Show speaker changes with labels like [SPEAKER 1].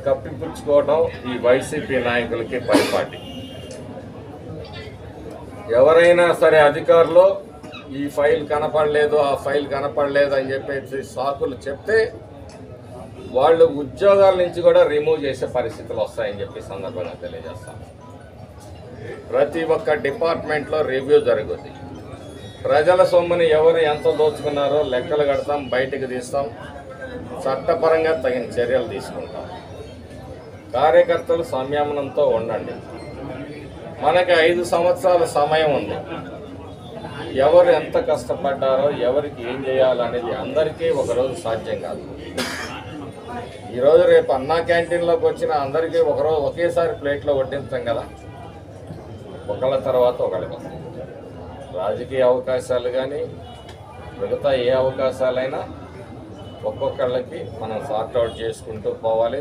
[SPEAKER 1] కప్పిపుచ్చుకోవడం ఈ వైసీపీ నాయకులకి పరిపాటి. ఎవరైనా సరే అధికారులు ఈ ఫైల్ కనపడలేదు, ఆ ఫైల్ కనపడలేదు అని చెప్పేసి సాకులు చెప్తే వాళ్ళు ఉద్యోగాల నుంచి కూడా రిమూవ్ చేసే పరిస్థితులు వస్తాయని చెప్పి సందర్భంగా తెలియజేస్తాం. ప్రతి ఒక్క డిపార్ట్మెంట్లో రివ్యూ జరుగుతుంది. ప్రజల సొమ్ముని ఎవరు ఎంత దోచుకున్నారో లెక్కలు కడతాం, బయటకు తీస్తాం, చట్టపరంగా తగిన చర్యలు తీసుకుంటాం. కార్యకర్తలు సంయమనంతో ఉండండి. మనకి 5 సంవత్సరాల సమయం ఉంది. ఎవరు ఎంత కష్టపడ్డారో, ఎవరికి ఏం చేయాలనేది అందరికీ ఒకరోజు సాధ్యం కాదు. ఈరోజు రేపు అన్నా క్యాంటీన్లోకి వచ్చిన అందరికీ ఒకరోజు ఒకేసారి ప్లేట్లో వడ్డించాం కదా, ఒకళ్ళ తర్వాత ఒకళ్ళకి వస్తాం. రాజకీయ అవకాశాలు కానీ మిగతా ఏ అవకాశాలైనా ఒక్కొక్కళ్ళకి మనం సార్ట్అవుట్ చేసుకుంటూ పోవాలి.